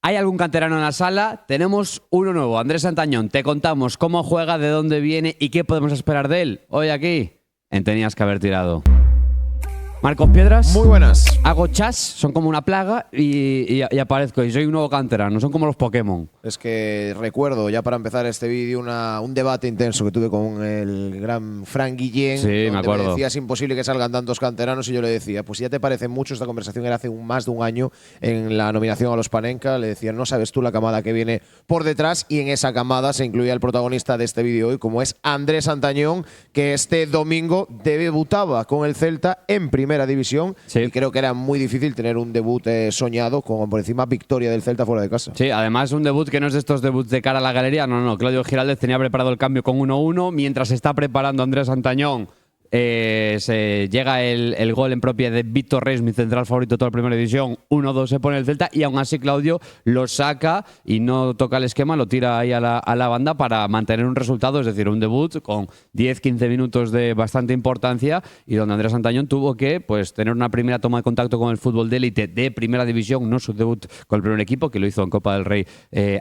¿Hay algún canterano en la sala? Tenemos uno nuevo, Andrés Antañón. Te contamos cómo juega, de dónde viene y qué podemos esperar de él hoy aquí en Tenías que haber tirado. Marcos Piedras. Muy buenas. Hago chas, son como una plaga y aparezco y soy un nuevo canterano, son como los Pokémon. Es que recuerdo, ya para empezar este vídeo, un debate intenso que tuve con el gran Frank Guillén. Sí, me acuerdo. Me decía, es imposible que salgan tantos canteranos, y yo le decía, pues si ya te parece mucho, esta conversación era hace más de un año en la nominación a los Panenka. Le decía, no sabes tú la camada que viene por detrás, y en esa camada se incluía el protagonista de este vídeo hoy, como es Andrés Antañón, que este domingo debutaba con el Celta en Primera División. Sí. Y creo que era muy difícil tener un debut soñado con por encima victoria del Celta fuera de casa. Sí, además un debut que no es de estos debuts de cara a la galería. No. Claudio Giraldez tenía preparado el cambio con 1-1. Mientras se está preparando Andrés Antañón, se llega el gol en propia de Víctor Reis, mi central favorito de toda la Primera División. 1-2 se pone el Celta y aún así Claudio lo saca y no toca el esquema, lo tira ahí a la banda para mantener un resultado, es decir, un debut con 10-15 minutos de bastante importancia y donde Andrés Antañón tuvo que tener una primera toma de contacto con el fútbol de élite de Primera División, no su debut con el primer equipo, que lo hizo en Copa del Rey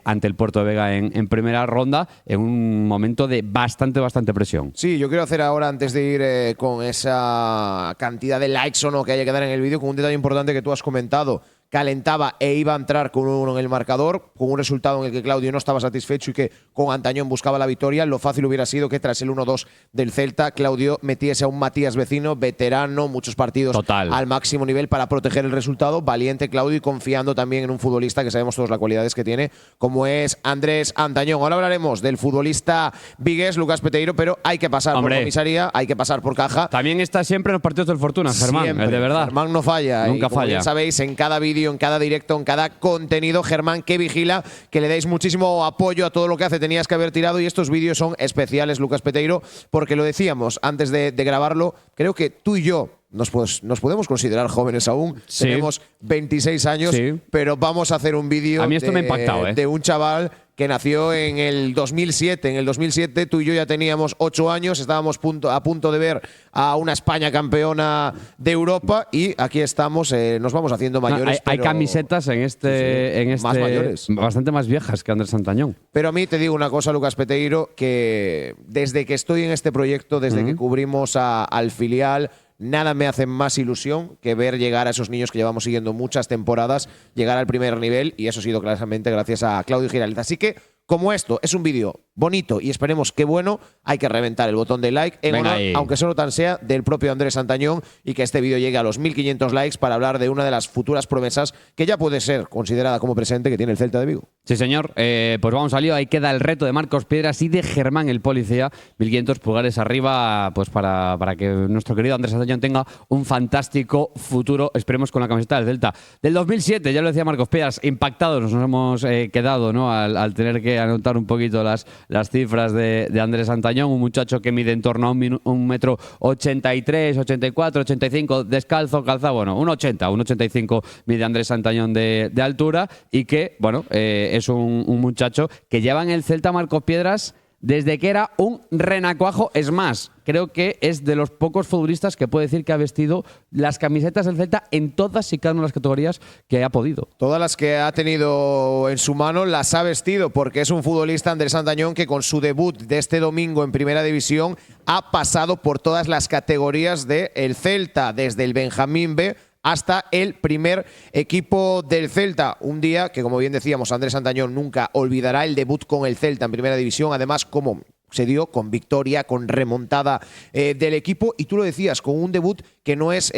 ante el Puerto de Vega en primera ronda, en un momento de bastante presión. Sí, yo quiero hacer ahora, antes de ir con esa cantidad de likes o no que haya que dar en el vídeo, con un detalle importante que tú has comentado. Calentaba e iba a entrar con 1-1 en el marcador, con un resultado en el que Claudio no estaba satisfecho y que con Antañón buscaba la victoria. Lo fácil hubiera sido que tras el 1-2 del Celta, Claudio metiese a un Matías Vecino, veterano, muchos partidos al máximo nivel, para proteger el resultado. Valiente Claudio, y confiando también en un futbolista que sabemos todas las cualidades que tiene, como es Andrés Antañón. Ahora hablaremos del futbolista vigués, Lucas Peteiro, pero hay que pasar por comisaría, hay que pasar por caja. También está siempre en los partidos del Fortuna, Germán, Siempre. el de verdad. Germán no falla. Nunca y como falla. bien sabéis, en cada vídeo, en cada directo, en cada contenido, Germán que vigila que le deis muchísimo apoyo a todo lo que hace Tenías que haber tirado, y estos vídeos son especiales, Lucas Peteiro, porque lo decíamos antes de grabarlo, creo que tú y yo nos podemos considerar jóvenes aún. Sí. Tenemos 26 años, sí, pero vamos a hacer un vídeo me ha impactado, de un chaval que nació en el 2007. En el 2007 tú y yo ya teníamos 8 años, estábamos a punto de ver a una España campeona de Europa, y aquí estamos, nos vamos haciendo mayores. Hay camisetas en este más mayores, bastante más viejas que Andrés Antañón. Pero a mí te digo una cosa, Lucas Peteiro, que desde que estoy en este proyecto, desde que cubrimos al filial, nada me hace más ilusión que ver llegar a esos niños que llevamos siguiendo muchas temporadas, llegar al primer nivel, y eso ha sido claramente gracias a Claudio Giraldez. Así que, como esto es un vídeo bonito y esperemos que bueno, hay que reventar el botón de like, en honor, aunque solo tan sea, del propio Andrés Antañón, y que este vídeo llegue a los 1500 likes para hablar de una de las futuras promesas que ya puede ser considerada como presente, que tiene el Celta de Vigo. Sí, señor. Pues vamos al lío. Ahí queda el reto de Marcos Piedras y de Germán el Policía. 1500 pulgares arriba, pues para que nuestro querido Andrés Antañón tenga un fantástico futuro, esperemos, con la camiseta del Celta. Del 2007, ya lo decía Marcos Piedras, impactados nos hemos quedado, ¿no? Al tener que anotar un poquito las cifras de Andrés Antañón, un muchacho que mide en torno a 1,83 m, 84, 85, descalzo, calzado, bueno, 1,85 mide Andrés Antañón de altura, y que, bueno, es un muchacho que lleva en el Celta, Marcos Piedras, desde que era un renacuajo. Es más, creo que es de los pocos futbolistas que puede decir que ha vestido las camisetas del Celta en todas y cada una de las categorías que ha podido. Todas las que ha tenido en su mano las ha vestido, porque es un futbolista, Andrés Antañón, que con su debut de este domingo en Primera División ha pasado por todas las categorías del Celta, desde el Benjamín B hasta el primer equipo del Celta. Un día que, como bien decíamos, Andrés Antañón nunca olvidará el debut con el Celta en Primera División. Además, como se dio, con victoria, con remontada del equipo. Y tú lo decías, con un debut que no es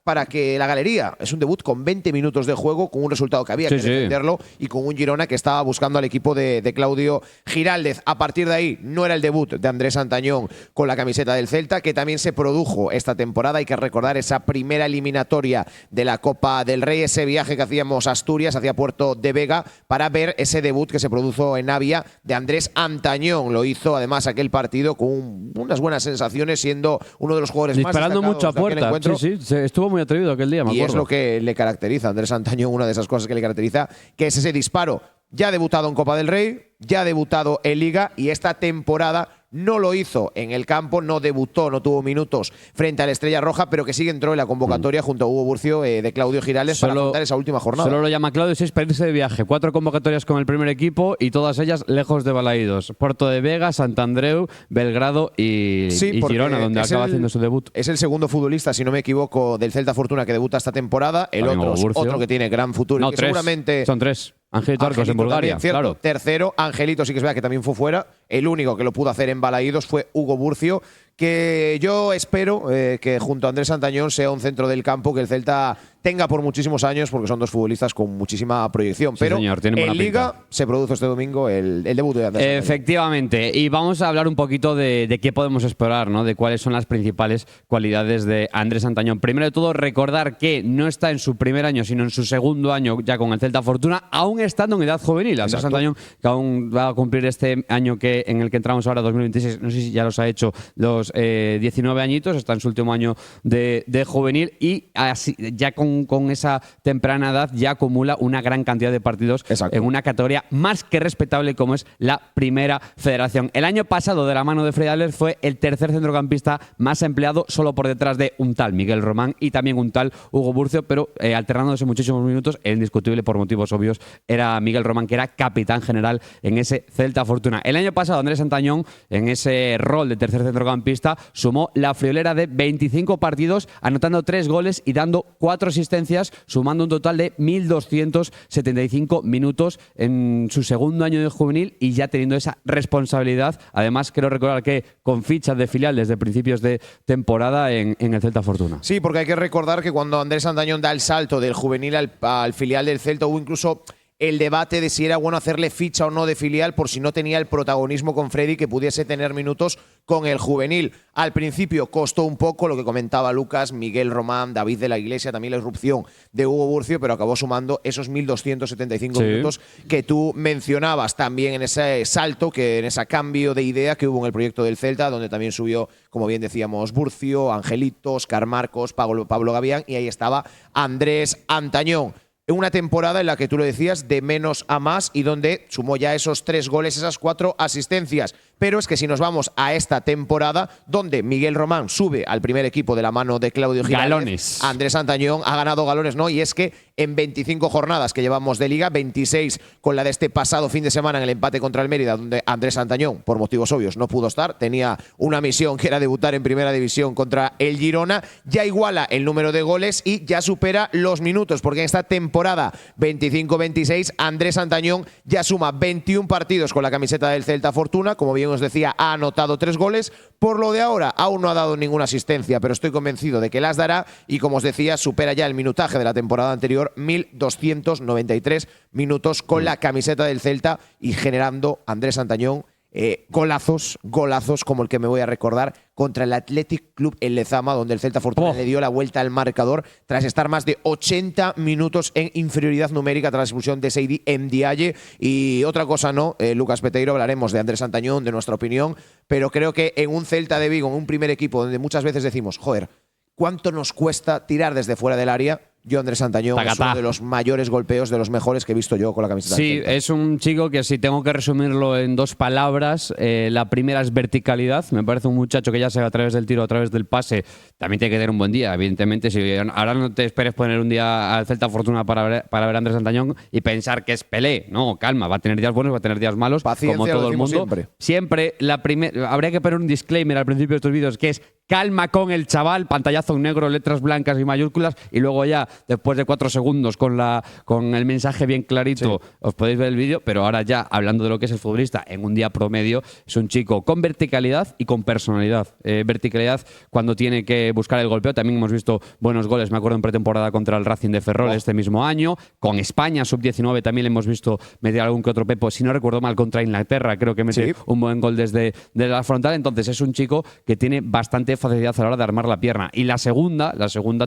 para que la galería, es un debut con 20 minutos de juego, con un resultado que había que defenderlo, y con un Girona que estaba buscando al equipo de Claudio Giraldez. A partir de ahí, no era el debut de Andrés Antañón con la camiseta del Celta, que también se produjo esta temporada. Hay que recordar esa primera eliminatoria de la Copa del Rey, ese viaje que hacíamos a Asturias, hacia Puerto de Vega, para ver ese debut que se produjo en Navia de Andrés Antañón. Lo hizo además aquel partido con unas buenas sensaciones, siendo uno de los jugadores disparando más mucho a puerta. Sí, estuvo muy atrevido aquel día, me acuerdo. Y es lo que le caracteriza a Andrés Antañón, una de esas cosas que le caracteriza, que es ese disparo. Ya ha debutado en Copa del Rey, ya ha debutado en Liga y esta temporada no lo hizo en el campo, no debutó, no tuvo minutos frente a la Estrella Roja, pero que sí entró en la convocatoria junto a Hugo Burcio de Claudio Girales para afrontar esa última jornada. Solo lo llama Claudio 6 para irse de viaje. 4 convocatorias con el primer equipo y todas ellas lejos de Balaídos. Puerto de Vega, Sant Andreu, Belgrado y Girona, donde acaba haciendo su debut. Es el segundo futbolista, si no me equivoco, del Celta Fortuna que debuta esta temporada. El otro que tiene gran futuro. No, y que 3. Seguramente Son 3. Angelito Arcos en Bulgaria, también, claro. Tercero, Angelito sí que es verdad que también fue fuera. El único que lo pudo hacer en Balaídos fue Hugo Burcio, que yo espero que junto a Andrés Santañón sea un centro del campo que el Celta tenga por muchísimos años, porque son dos futbolistas con muchísima proyección. Sí, pero señor, en Liga se produjo este domingo el debut de Andrés Santañón. Efectivamente. Y vamos a hablar un poquito de qué podemos esperar, ¿no? De cuáles son las principales cualidades de Andrés Santañón. Primero de todo, recordar que no está en su primer año, sino en su segundo año ya con el Celta Fortuna, aún estando en edad juvenil. Andrés Santañón, que aún va a cumplir este año en el que entramos ahora, 2026, no sé si ya los ha hecho los 19 añitos, está en su último año de juvenil y así, ya con esa temprana edad ya acumula una gran cantidad de partidos en una categoría más que respetable como es la Primera Federación. El año pasado, de la mano de Freddy Adler, fue el tercer centrocampista más empleado, solo por detrás de un tal Miguel Román y también un tal Hugo Burcio, pero alternándose muchísimos minutos. El indiscutible, por motivos obvios, era Miguel Román, que era capitán general en ese Celta Fortuna. El año pasado, Andrés Santañón, en ese rol de tercer centrocampista, sumó la friolera de 25 partidos, anotando 3 goles y dando 4 asistencias, sumando un total de 1.275 minutos en su segundo año de juvenil y ya teniendo esa responsabilidad. Además, quiero recordar que con fichas de filial desde principios de temporada en el Celta Fortuna. Sí, porque hay que recordar que cuando Andrés Santañón da el salto del juvenil al filial del Celta, hubo incluso el debate de si era bueno hacerle ficha o no de filial por si no tenía el protagonismo con Freddy que pudiese tener minutos con el juvenil. Al principio costó un poco lo que comentaba Lucas, Miguel Román, David de la Iglesia, también la irrupción de Hugo Burcio, pero acabó sumando esos 1.275 minutos que tú mencionabas también en ese salto, en ese cambio de idea que hubo en el proyecto del Celta, donde también subió, como bien decíamos, Burcio, Angelito, Oscar Marcos, Pablo Gavián y ahí estaba Andrés Antañón. En una temporada en la que tú lo decías, de menos a más y donde sumó ya esos 3 goles, esas 4 asistencias. Pero es que si nos vamos a esta temporada, donde Miguel Román sube al primer equipo de la mano de Claudio Girales, galones. Andrés Santañón ha ganado galones, ¿no? Y es que en 25 jornadas que llevamos de Liga, 26 con la de este pasado fin de semana en el empate contra el Mérida, donde Andrés Santañón, por motivos obvios, no pudo estar, tenía una misión que era debutar en Primera División contra el Girona, ya iguala el número de goles y ya supera los minutos, porque en esta temporada 25-26 Andrés Santañón ya suma 21 partidos con la camiseta del Celta Fortuna, como bien os decía, ha anotado 3 goles. Por lo de ahora, aún no ha dado ninguna asistencia, pero estoy convencido de que las dará y, como os decía, supera ya el minutaje de la temporada anterior, 1.293 minutos con la camiseta del Celta y generando Andrés Santañón golazos como el que me voy a recordar contra el Athletic Club en Lezama, donde el Celta Fortuna le dio la vuelta al marcador tras estar más de 80 minutos en inferioridad numérica tras la expulsión de Seydi Ndiaye. Y otra cosa no, Lucas Peteiro, hablaremos de Andrés Santañón, de nuestra opinión, pero creo que en un Celta de Vigo, en un primer equipo donde muchas veces decimos, joder, ¿cuánto nos cuesta tirar desde fuera del área? Yo, Andrés Santañón, es uno de los mayores golpeos, de los mejores que he visto yo con la camiseta. Sí, es un chico que, si tengo que resumirlo en 2 palabras, la primera es verticalidad. Me parece un muchacho que ya sea a través del tiro, a través del pase, también tiene que tener un buen día, evidentemente. Si ahora no te esperes poner un día al Celta Fortuna para ver a Andrés Santañón y pensar que es Pelé. No, calma, va a tener días buenos, va a tener días malos, paciencia, como todo el mundo. Siempre habría que poner un disclaimer al principio de estos vídeos, que es calma con el chaval, pantallazo en negro, letras blancas y mayúsculas, y luego ya, después de 4 segundos, con el mensaje bien clarito, os podéis ver el vídeo. Pero ahora ya, hablando de lo que es el futbolista en un día promedio, es un chico con verticalidad y con personalidad. Verticalidad cuando tiene que buscar el golpeo. También hemos visto buenos goles, me acuerdo, en pretemporada contra el Racing de Ferrol este mismo año. Con España, sub-19, también le hemos visto meter algún que otro pepo. Si no recuerdo mal, contra Inglaterra, creo que mete un buen gol desde la frontal. Entonces es un chico que tiene bastante bastante facilidad a la hora de armar la pierna. Y la segunda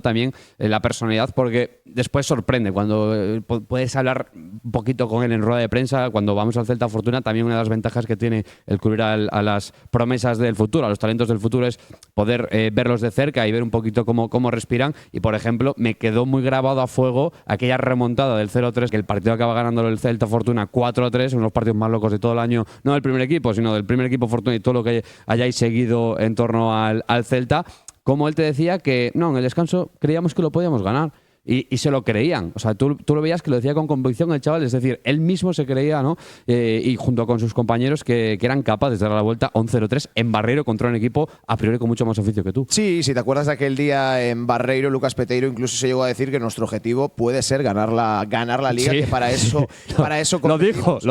también, la personalidad, porque después sorprende cuando puedes hablar un poquito con él en rueda de prensa. Cuando vamos al Celta Fortuna, también una de las ventajas que tiene el cubrir a las promesas del futuro, a los talentos del futuro, es poder verlos de cerca y ver un poquito cómo respiran. Y, por ejemplo, me quedó muy grabado a fuego aquella remontada del 0-3, que el partido acaba ganándolo el Celta Fortuna 4-3, uno de los partidos más locos de todo el año, no del primer equipo, sino del primer equipo Fortuna y todo lo que hayáis seguido en torno al Celta. Como él te decía que no, en el descanso creíamos que lo podíamos ganar. Y se lo creían. O sea, tú lo veías que lo decía con convicción el chaval. Es decir, él mismo se creía, ¿no? Y junto con sus compañeros que eran capaces de dar la vuelta a un 0-3 en Barreiro contra un equipo a priori con mucho más oficio que tú. Sí, si te acuerdas de aquel día en Barreiro, Lucas Peteiro incluso se llegó a decir que nuestro objetivo puede ser ganar la Liga, Sí. que para eso Lo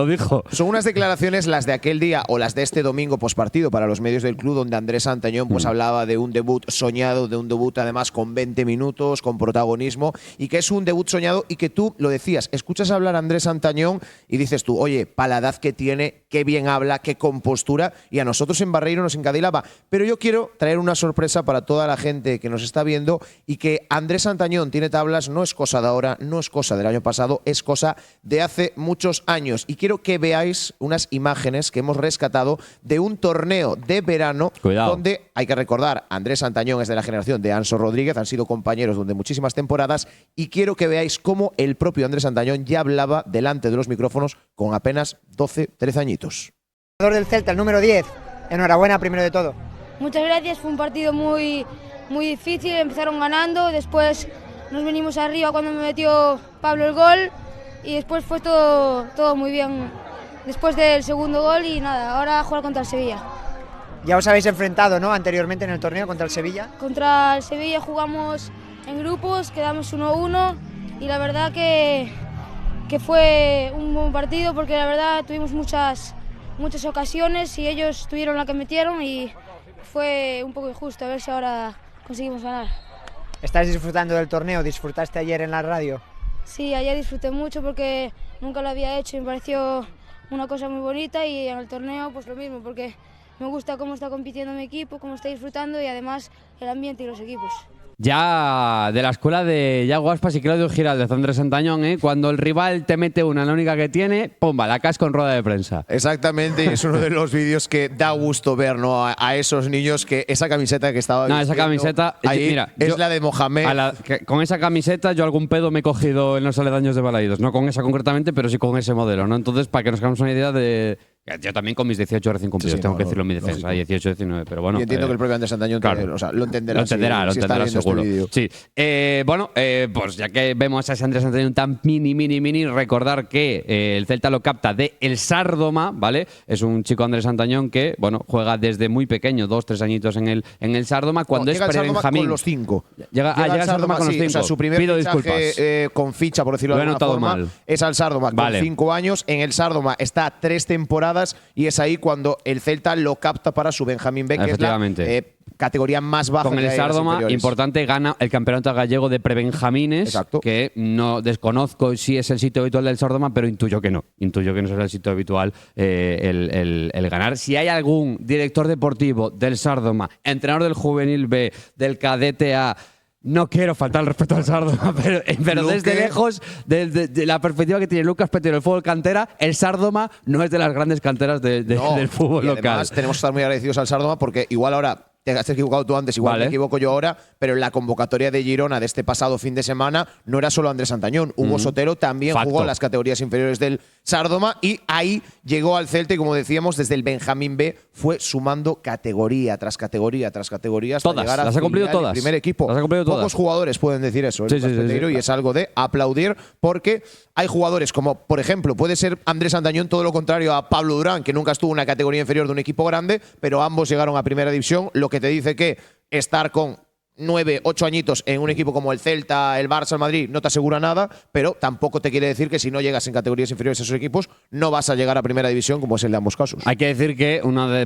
dijo. Son unas declaraciones, las de aquel día o las de este domingo pospartido para los medios del club, donde Andrés Santañón pues hablaba de un debut soñado, de un debut además con 20 minutos, con protagonismo, y que es un debut soñado y que tú lo decías, escuchas hablar a Andrés Santañón y dices tú, oye, para la edad que tiene, qué bien habla, qué compostura, y a nosotros en Barreiro nos encadilaba. Pero yo quiero traer una sorpresa para toda la gente que nos está viendo, y que Andrés Santañón tiene tablas, no es cosa de ahora, no es cosa del año pasado, es cosa de hace muchos años. Y quiero que veáis unas imágenes que hemos rescatado de un torneo de verano. Cuidado. Donde, hay que recordar, Andrés Santañón es de la generación de Anso Rodríguez, han sido compañeros durante muchísimas temporadas, y quiero que veáis cómo el propio Andrés Santañón ya hablaba delante de los micrófonos con apenas 12, 13 añitos. Del Celta, el número 10. Enhorabuena, primero de todo. Muchas gracias, fue un partido muy difícil, empezaron ganando, después nos venimos arriba cuando me metió Pablo el gol y después fue todo muy bien después del segundo gol y nada, ahora a jugar contra el Sevilla. Ya os habéis enfrentado, ¿no?, anteriormente en el torneo contra el Sevilla. Contra el Sevilla jugamos en grupos, quedamos 1-1 y la verdad que fue un buen partido porque la verdad tuvimos muchas ocasiones y ellos tuvieron la que metieron y fue un poco injusto, a ver si ahora conseguimos ganar. ¿Estás disfrutando del torneo? ¿Disfrutaste ayer en la radio? Sí, ayer disfruté mucho porque nunca lo había hecho y me pareció una cosa muy bonita, y en el torneo pues lo mismo, porque me gusta cómo está compitiendo mi equipo, cómo está disfrutando y además el ambiente y los equipos. Ya de la escuela de Yago Aspas y Claudio Giraldez, Andrés Santañón, cuando el rival te mete una, la única que tiene, ¡pumba!, la casco en rueda de prensa. Exactamente, y es uno de los vídeos que da gusto ver, ¿no? A esos niños, que esa camiseta que estaba No, esa camiseta, ahí mira, es la de Mohamed. Con esa camiseta yo algún pedo me he cogido en los aledaños de Balaidos. No con esa concretamente, pero sí con ese modelo, ¿no? Entonces, para que nos hagamos una idea de… Yo también con mis 18 recién cumplidos, tengo que decirlo en mi defensa, 18, 19, pero bueno. Y entiendo que el propio Andrés Santañón claro, lo entenderá. Lo entenderá seguro. Sí. Pues ya que vemos a ese Andrés Santañón tan mini, recordar que el Celta lo capta de El Sárdoma, ¿vale? Es un chico Andrés Santañón que, bueno, juega desde muy pequeño, 2-3 añitos en el Sárdoma, cuando es pre-Benjamín. Con los 5. Llega al Sárdoma con los 5. O sea, su primer fichaje con ficha, por decirlo de alguna forma, es al Sárdoma con 5 años. En el Sárdoma está 3 temporadas y es ahí cuando el Celta lo capta para su Benjamín B, que es la categoría más baja. Con el Sárdoma, importante, gana el campeonato gallego de prebenjamines. Exacto. Que no desconozco si es el sitio habitual del Sárdoma, pero intuyo que no. Intuyo que no será el sitio habitual el ganar. Si hay algún director deportivo del Sárdoma, entrenador del Juvenil B, del Cadete A, no quiero faltar el respeto al Sárdoma, pero desde lejos, de la perspectiva que tiene Lucas Peteiro, el fútbol cantera, el Sárdoma no es de las grandes canteras del fútbol local. Además, tenemos que estar muy agradecidos al Sárdoma porque igual ahora te has equivocado tú antes, igual me equivoco yo ahora, pero en la convocatoria de Girona de este pasado fin de semana no era solo Andrés Santañón. Hugo Sotelo también jugó en las categorías inferiores del Sárdoma y ahí llegó al Celta y, como decíamos, desde el Benjamín B fue sumando categoría tras categoría tras categoría hasta llegar a las ha cumplido todas. El primer equipo. Las ha cumplido todas. Pocos jugadores pueden decir eso, sí, y es algo de aplaudir porque hay jugadores como, por ejemplo, puede ser Andrés Santañón todo lo contrario a Pablo Durán, que nunca estuvo en una categoría inferior de un equipo grande, pero ambos llegaron a primera división, lo que te dice que estar con 9, 8 añitos en un equipo como el Celta, el Barça, el Madrid, no te asegura nada, pero tampoco te quiere decir que si no llegas en categorías inferiores a esos equipos, no vas a llegar a primera división, como es el de ambos casos. Hay que decir que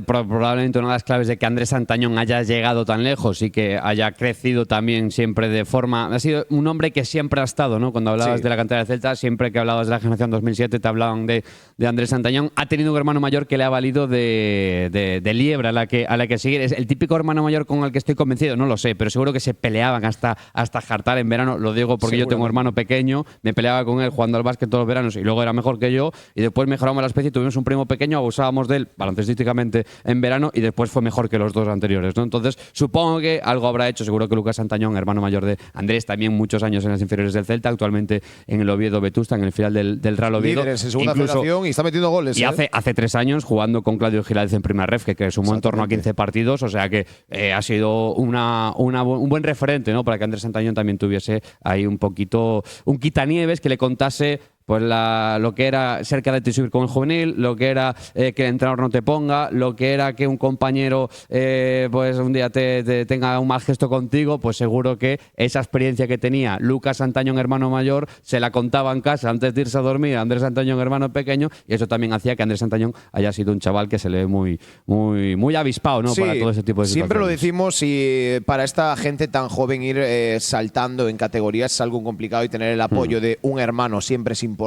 probablemente una de las claves de que Andrés Santañón haya llegado tan lejos y que haya crecido también siempre de forma… Ha sido un hombre que siempre ha estado, ¿no? Cuando hablabas de la cantera del Celta, siempre que hablabas de la generación 2007 te hablaban de Andrés Santañón. Ha tenido un hermano mayor que le ha valido de liebre a la que seguir. Es el típico hermano mayor con el que estoy convencido, no lo sé, pero seguro que se peleaban hasta jartar en verano. Lo digo porque yo tengo un hermano pequeño, me peleaba con él jugando al básquet todos los veranos y luego era mejor que yo y después mejoramos la especie. Tuvimos un primo pequeño, abusábamos de él baloncestísticamente en verano y después fue mejor que los dos anteriores, ¿no? Entonces supongo que algo habrá hecho. Seguro que Lucas Santañón, hermano mayor de Andrés, también muchos años en las inferiores del Celta, actualmente en el Oviedo Vetusta, en el final del Real Oviedo. Líderes en segunda federación y está metiendo goles. Y hace 3 años jugando con Claudio Giraldez en Primera Ref, que sumó en torno a 15 partidos, o sea que ha sido un buen referente, ¿no? Para que Andrés Santañón también tuviese ahí un poquito, un quitanieves que le contase pues lo que era ser cadete y subir con el juvenil, lo que era que el entrenador no te ponga, lo que era que un compañero pues un día te tenga un mal gesto contigo, pues seguro que esa experiencia que tenía Lucas Santañón, hermano mayor, se la contaba en casa antes de irse a dormir a Andrés Santañón, hermano pequeño, y eso también hacía que Andrés Santañón haya sido un chaval que se le ve muy avispado, ¿no? Sí, para todo ese tipo de situaciones. Siempre lo decimos, y para esta gente tan joven ir saltando en categorías es algo complicado, y tener el apoyo de un hermano siempre es importante.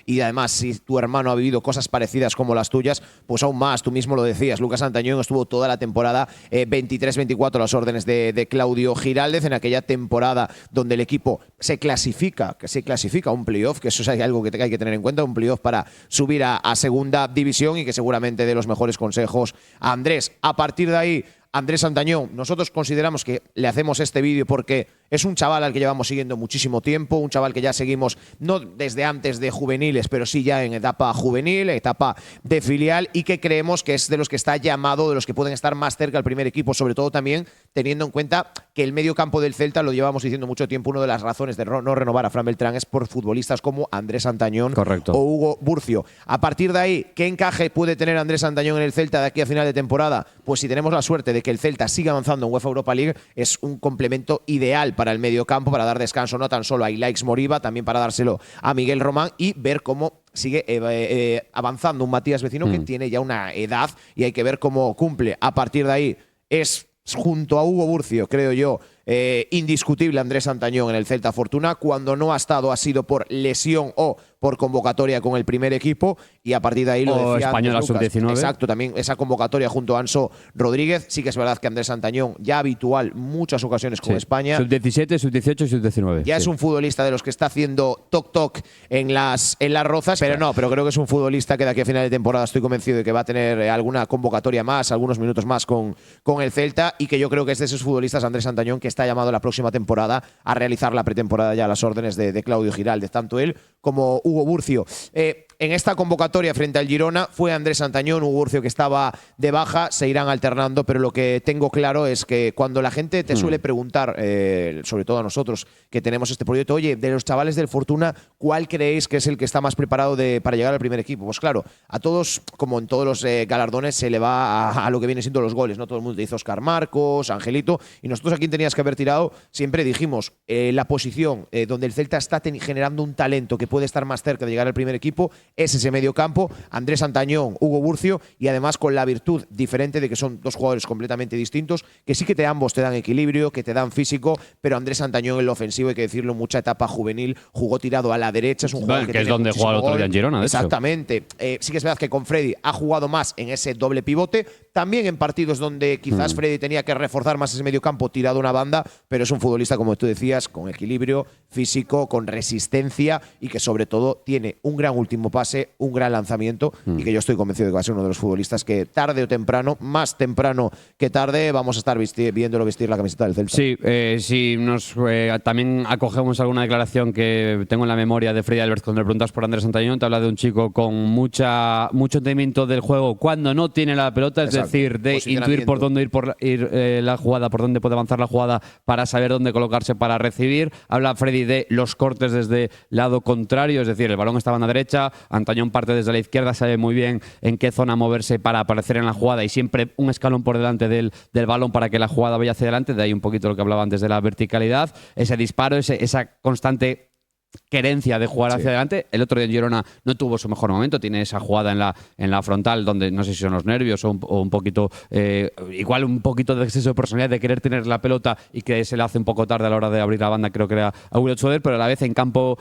Y además, si tu hermano ha vivido cosas parecidas como las tuyas, pues aún más. Tú mismo lo decías, Lucas Santañón estuvo toda la temporada 23-24 a las órdenes de Claudio Giraldez, en aquella temporada donde el equipo se clasifica a un playoff, que eso es algo que hay que tener en cuenta, un playoff para subir a segunda división, y que seguramente dé los mejores consejos a Andrés. A partir de ahí, Andrés Santañón, nosotros consideramos que le hacemos este vídeo porque es un chaval al que llevamos siguiendo muchísimo tiempo, un chaval que ya seguimos no desde antes de juveniles, pero sí ya en etapa juvenil, etapa de filial, y que creemos que es de los que está llamado, de los que pueden estar más cerca al primer equipo, sobre todo también teniendo en cuenta que el medio campo del Celta, lo llevamos diciendo mucho tiempo, una de las razones de no renovar a Fran Beltrán es por futbolistas como Andrés Santañón o Hugo Burcio. A partir de ahí, ¿qué encaje puede tener Andrés Santañón en el Celta de aquí a final de temporada? Pues si tenemos la suerte de que el Celta siga avanzando en UEFA Europa League, es un complemento ideal para el medio campo, para dar descanso no tan solo a Ilaix Moriba, también para dárselo a Miguel Román, y ver cómo sigue avanzando un Matías Vecino que tiene ya una edad y hay que ver cómo cumple. A partir de ahí es, junto a Hugo Burcio, creo yo, indiscutible Andrés Santañón en el Celta Fortuna. Cuando no ha estado ha sido por lesión o por convocatoria con el primer equipo, y a partir de ahí lo decía Española Sub-19. Exacto, también esa convocatoria junto a Anso Rodríguez. Sí que es verdad que Andrés Santañón, ya habitual muchas ocasiones con España. Sub-17, Sub-18 y Sub-19. Ya es un futbolista de los que está haciendo toc-toc en las rozas, pero creo que es un futbolista que de aquí a final de temporada estoy convencido de que va a tener alguna convocatoria más, algunos minutos más con el Celta, y que yo creo que es de esos futbolistas, Andrés Santañón, que está llamado la próxima temporada a realizar la pretemporada ya a las órdenes de Claudio Giraldez, tanto él como Hugo Burcio. En esta convocatoria frente al Girona fue Andrés Santañón, Hugo Burcio que estaba de baja, se irán alternando, pero lo que tengo claro es que cuando la gente te suele preguntar, sobre todo a nosotros que tenemos este proyecto, oye, de los chavales del Fortuna, ¿cuál creéis que es el que está más preparado para llegar al primer equipo? Pues claro, a todos, como en todos los galardones, se le va a lo que viene siendo los goles, ¿no? Todo el mundo te dice Óscar Marcos, Angelito, y nosotros a quien tenías que haber tirado, siempre dijimos, la posición donde el Celta está generando un talento que puede estar más cerca de llegar al primer equipo, es ese medio campo, Andrés Santañón, Hugo Burcio, y además con la virtud diferente de que son dos jugadores completamente distintos, que sí que ambos te dan equilibrio, que te dan físico, pero Andrés Santañón en lo ofensivo, hay que decirlo, mucha etapa juvenil, jugó tirado a la derecha, es un jugador que es donde jugó el otro día en Girona, de exactamente. Sí que es verdad que con Freddy ha jugado más en ese doble pivote, también en partidos donde quizás Freddy tenía que reforzar más ese medio campo tirado a una banda, pero es un futbolista, como tú decías, con equilibrio físico, con resistencia, y que sobre todo tiene un gran último pase, un gran lanzamiento, y que yo estoy convencido de que va a ser uno de los futbolistas que tarde o temprano, más temprano que tarde, vamos a estar viéndolo vestir la camiseta del Celta. Sí, si nos también acogemos alguna declaración que tengo en la memoria de Freddy Albert cuando le preguntas por Andrés Santañón, te habla de un chico con mucho entendimiento del juego cuando no tiene la pelota, es decir, de intuir por dónde ir la jugada, por dónde puede avanzar la jugada para saber dónde colocarse para recibir. Habla Freddy de los cortes desde lado contrario, es decir, el balón estaba en la derecha, Antañón parte desde la izquierda, sabe muy bien en qué zona moverse para aparecer en la jugada y siempre un escalón por delante del balón para que la jugada vaya hacia adelante. De ahí un poquito lo que hablaba antes de la verticalidad, ese disparo, esa constante querencia de jugar hacia adelante. El otro día en Girona no tuvo su mejor momento, tiene esa jugada en la frontal donde no sé si son los nervios o un poquito, igual un poquito de exceso de personalidad, de querer tener la pelota y que se le hace un poco tarde a la hora de abrir la banda, creo que era a Will Schroeder, pero a la vez en campo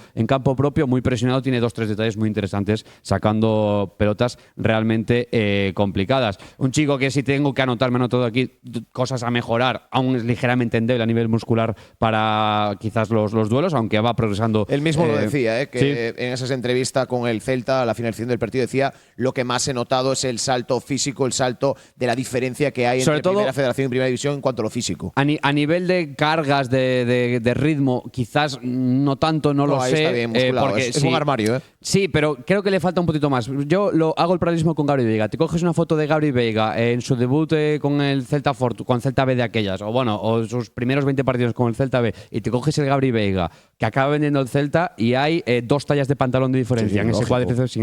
propio, muy presionado, tiene 2-3 detalles muy interesantes, sacando pelotas realmente complicadas. Un chico que si tengo que anotarme, anoto aquí cosas a mejorar, aún es ligeramente endeble a nivel muscular para quizás los duelos, aunque va progresando. Él mismo lo decía, que en esas entrevistas con el Celta, a la finalización del partido, decía lo que más he notado es el salto físico, el salto de la diferencia que hay entre Primera Federación y Primera División en cuanto a lo físico. A nivel de cargas, de ritmo, quizás no tanto, no lo ahí sé. Está bien musculado, porque es un armario, ¿eh? Sí, pero creo que le falta un poquito más. Yo hago el paralelismo con Gabri Veiga. Te coges una foto de Gabri Veiga en su debut con el Celta con Celta B de aquellas, o sus primeros 20 partidos con el Celta B, y te coges el Gabri Veiga que acaba vendiendo el Celta y hay 2 tallas de pantalón de diferencia en ese cuádriceps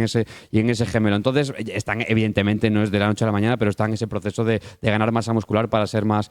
y en ese gemelo. Entonces, evidentemente no es de la noche a la mañana, pero está en ese proceso de ganar masa muscular para ser más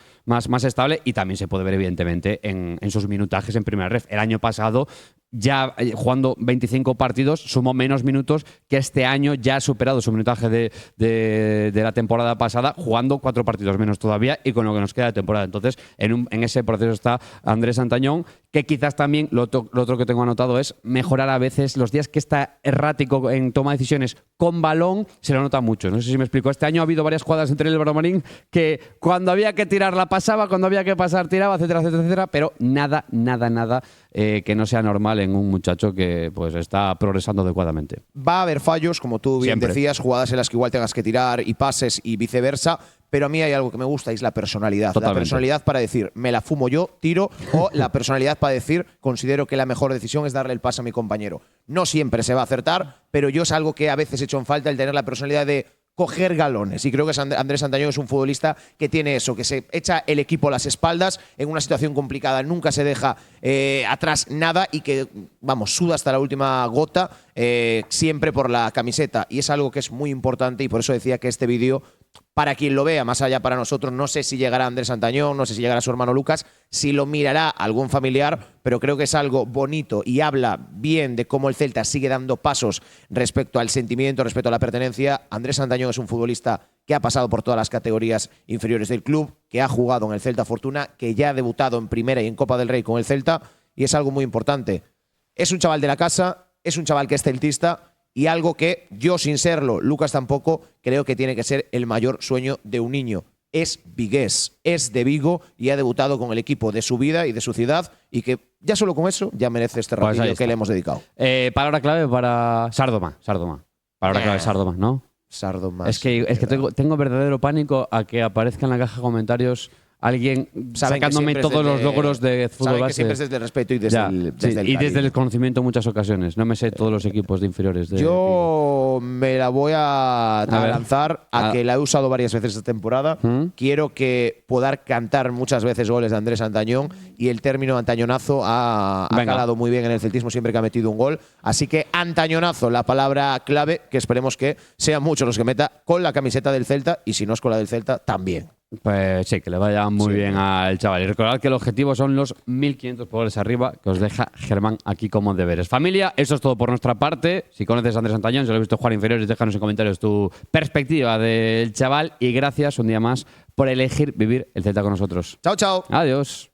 estable, y también se puede ver evidentemente en sus minutajes en primera ref. El año pasado, ya jugando 25 partidos, sumó menos minutos que este año, ya ha superado su minutaje de la temporada pasada, jugando 4 partidos menos todavía y con lo que nos queda de temporada. Entonces, en ese proceso está Andrés Antañón, que quizás también lo otro que tengo anotado es mejorar a veces los días que está errático en toma de decisiones con balón, se lo nota mucho. No sé si me explico. Este año ha habido varias jugadas entre el Bramarín que cuando había que tirar la pasaba, cuando había que pasar tiraba, etcétera, etcétera, etcétera, pero nada que no sea normal en un muchacho que pues está progresando adecuadamente. Va a haber fallos, como tú bien decías, jugadas en las que igual tengas que tirar y pases y viceversa, pero a mí hay algo que me gusta y es la personalidad. Totalmente. La personalidad para decir, me la fumo yo, tiro, o la personalidad para decir, considero que la mejor decisión es darle el pase a mi compañero. No siempre se va a acertar, pero yo es algo que a veces he hecho en falta, el tener la personalidad de coger galones. Y creo que Andrés Antañón es un futbolista que tiene eso, que se echa el equipo a las espaldas en una situación complicada, nunca se deja atrás nada y que, vamos, suda hasta la última gota siempre por la camiseta. Y es algo que es muy importante y por eso decía que este vídeo, para quien lo vea, más allá para nosotros, no sé si llegará Andrés Antañón, no sé si llegará su hermano Lucas, si lo mirará algún familiar, pero creo que es algo bonito y habla bien de cómo el Celta sigue dando pasos respecto al sentimiento, respecto a la pertenencia. Andrés Antañón es un futbolista que ha pasado por todas las categorías inferiores del club, que ha jugado en el Celta Fortuna, que ya ha debutado en Primera y en Copa del Rey con el Celta, y es algo muy importante. Es un chaval de la casa, es un chaval que es celtista, y algo que yo, sin serlo, Lucas tampoco, creo que tiene que ser el mayor sueño de un niño. Es vigués, es de Vigo y ha debutado con el equipo de su vida y de su ciudad, y que ya solo con eso ya merece este ratillo que le hemos dedicado. Palabra clave para Sardoma. Palabra clave Sardoma, ¿no? Sardoma. Es que tengo verdadero pánico a que aparezca en la caja de comentarios alguien sacándome todos los logros de fútbol saben base. Que siempre es desde el respeto y desde el conocimiento en muchas ocasiones. No me sé todos los equipos de inferiores. Yo me la voy a lanzar a que la he usado varias veces esta temporada. Quiero que poder cantar muchas veces goles de Andrés Antañón, y el término antañonazo ha calado muy bien en el celtismo siempre que ha metido un gol. Así que antañonazo, la palabra clave, que esperemos que sean muchos los que meta con la camiseta del Celta, y si no es con la del Celta, también. Pues sí, que le vaya muy bien al chaval. Y recordad que el objetivo son los 1.500 jugadores arriba, que os deja Germán aquí como deberes. Familia, eso es todo por nuestra parte. Si conoces a Andrés Antañón, si lo has visto jugar inferiores, déjanos en comentarios tu perspectiva del chaval. Y gracias un día más por elegir vivir el Celta con nosotros. Chao, chao. Adiós.